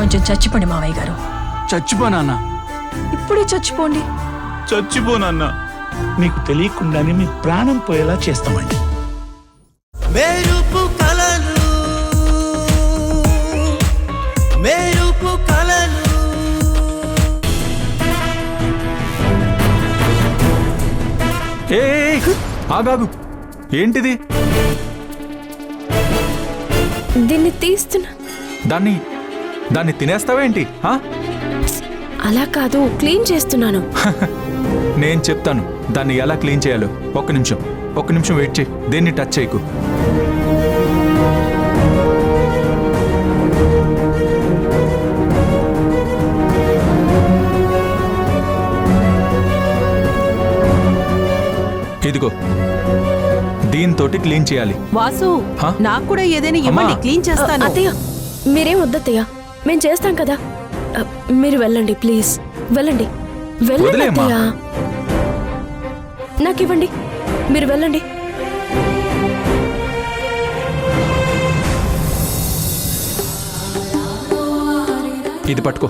కొంచెం చచ్చిపోండి మావయ్య గారు. చచ్చిపోనా? ఇప్పుడే చచ్చిపోండి. చచ్చిపోనన్నా. మీకు తెలియకుండానే మీ ప్రాణం పోయేలా చేస్తామండి. మెరుపు కలలు మెరుపు కలలు. ఏ ఆగాగు, ఏంటిది? దీన్ని తీస్తున్నా. దాన్ని తినేస్తావేంటి? అలా కాదు, క్లీన్ చేస్తున్నాను. నేను చెప్తాను దాన్ని ఎలా క్లీన్ చేయాలో. ఒక్క నిమిషం వెయిట్ చేయి. దేన్ని టచ్ చేయకు. ఇదిగో, దీంతోటి క్లీన్ చేయాలి. వాసు, నాకు కూడా ఏదైనా ఇవ్వండి, క్లీన్ చేస్తాను. అత్తయ్య, మీరేం వద్దత్తయ్య, మేం చేస్తాం కదా. మీరు వెళ్ళండి ప్లీజ్. వెళ్ళండి అత్తయ్య. నాకివ్వండి, మీరు వెళ్ళండి. ఇది పట్టుకో.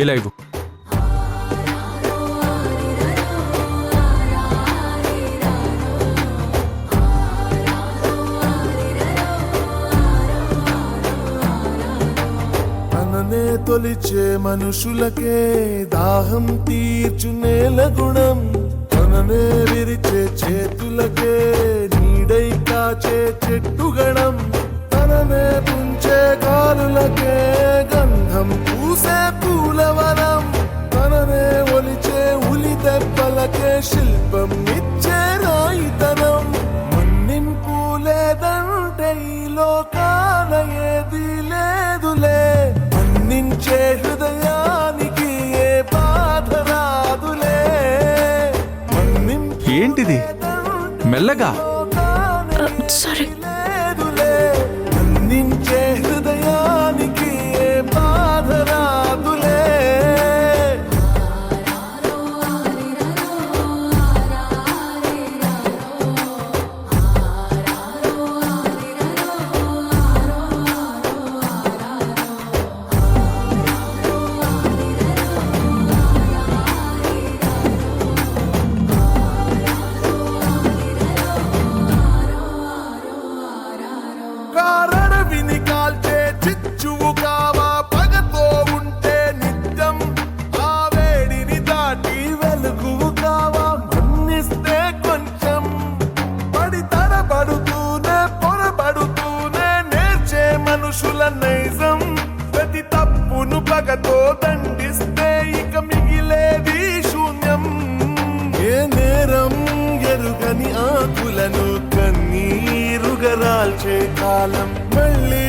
ఇలా ఇవ్వు. తననే తొలిచే మనుషులకే దాహం తీర్చు నేల గుణం, తననే విరిచే చేతులకే నీడై కాచే చెట్టుగడం, తననే పుంచే గాలులకే గంధం పూసే పూలవనం, తననే ఒలిచే ఉలి దెబ్బలకే శిల్పం ఇచ్చే రాయితనం. మన్నింపు లేదంటే ఈ లోకాల ఏది లేదులే, మన్నించే హృదయానికి ఏ బాధ రాదులే. ఏంటిది? మెల్లగా. సారీ. లేదులే, మన్నించే హృదయానికి ఏ బాధ రాదులే. కారడవిని కాల్చే చిచ్చువు కావా, పగతో ఉంటే నిత్యం ఆ వేడిని దాటి వెలుగువు కావా, మన్నిస్తే కొంచెం పడి తడబడుతూనే పొరబడుతూనే నేర్చే మనుషుల నైజం. ప్రతి తప్పును పగతో దండిస్తే ఇక మిగిలేది శూన్యం. ఏ నేరం ఎరుగని ఆకులను కన్నీరుగరాల్చే కాలం మళ్ళీ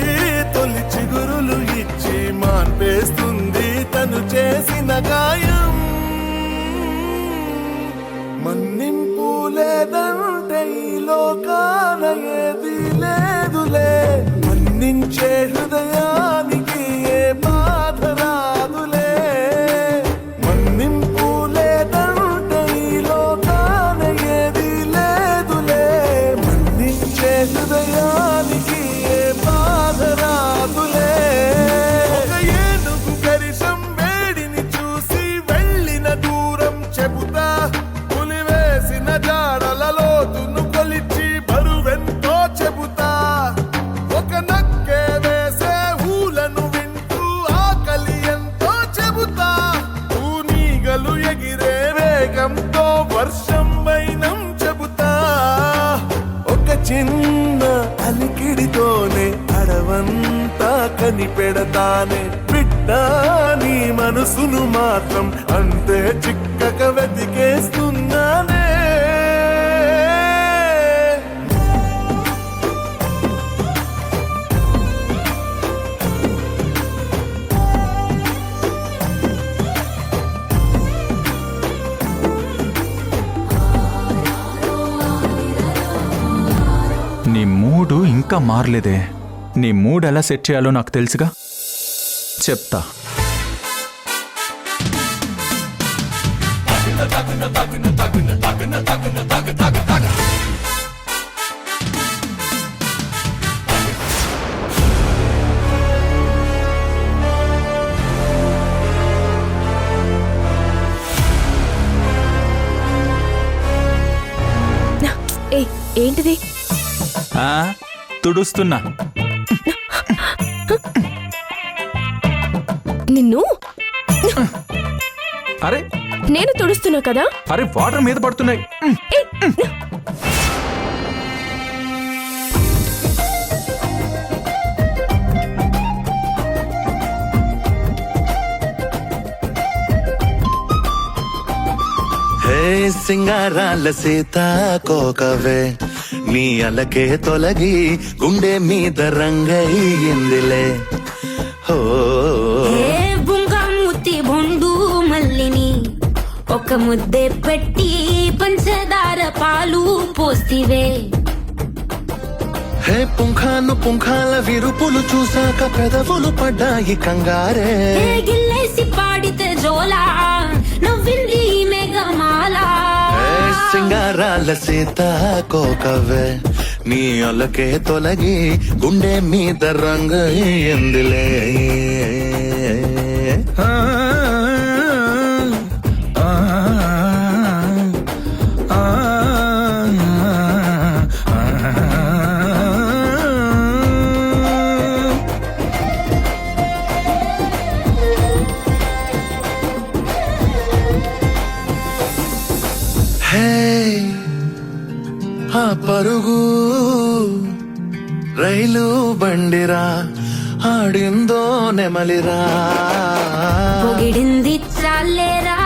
తొలి చిగురులు ఇచ్చి మాన్పేస్తుంది తను చేసిన గాయం. మన్నింపు లేదంటే ఈ లోకాల ఏది లేదులే, మన్నించే హృదయానికి ఏ బాధ రాదులే. మన్నింపు లేదంటే ఈ లోకాల ఏది లేదులే, మన్నించే హృదయానికి ఏ బాధ రాదులే. ఒక ఏనుగు కరిశం వేడిని చూసి వెళ్ళిన దూరం చెబుతా, పులివేసిన జాడల లోతును కొలిచి బరువెంతో చెబుతా. ఒక నక్కే వేసే ఊలను వింటూ ఆకలి ఎంతో చెబుతా. నీగలు ఎగిరే వేగంతో వర్షం వైనం చెబుతా. ఒక చిన్న అలికిడితోనే అడవంతా కనిపెడతానే బిడ్డ, నీ మనసును మాత్రం అంతే చిక్కక వెతికేస్తున్నానే. నీ మూడు ఇంకా మారలేదే. నీ మూడ్ ఎలా సెట్ చేయాలో నాకు తెలుసుగా, చెప్తా. ఏ ఏంటిది? ఆ, తుడుస్తున్నా. నిన్ను అరే నేను తుడుస్తున్నా కదా. అరే వాటర్ మీద పడుతున్నాయి. ఏయ్, హే సింగారాల సీతాకోకవే నీ అలకే తొలగి గుండె మీద రంగయ్యిందిలే హో బుంగమూతి బొండు మల్లిని ఒక ముద్దే పెట్టి పంచదార పాలు పోస్తివే. హే పుంఖాను పుంఖాల విరుపులు చూసాక పెదవులు పడ్డాయి కంగారే గిల్లేసి పాడితే జోలా నవ్వింది మేఘమాల. హే సింగారాల సీతాకోకవే నీ అలకే తొలగి గుండె మీద రంగయ్యిందిలే ఆ పరుగు రైలు బండిరా ఆడిందో నెమలిరా పొగిడింది చాలేరా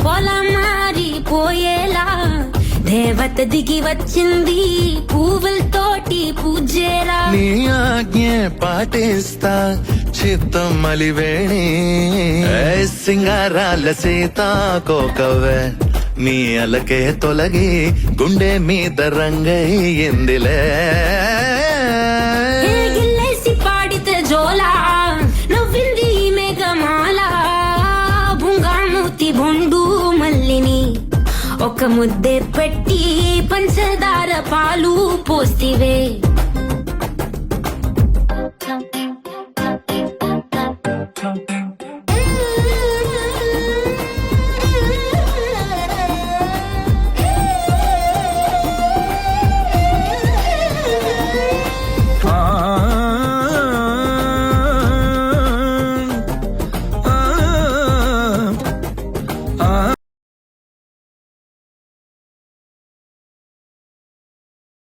పొలం మారిపోయేలా దేవత దిగి వచ్చింది పువ్వులతోటి పూజేరా. నీ ఆజ్ఞే పాటిస్తా చిత్తం మలివేణి సింగారాల సీతాకోకవే నీ అలకే తొలగి గుండె మీద రంగయ్యిందిలే గిల్లేసి పాడితే జోలా నవ్వింది మేఘమాల. బుంగమూతి బొండు మల్లిని ఒక ముద్దే పెట్టి పంచదార పాలు పోస్తివే.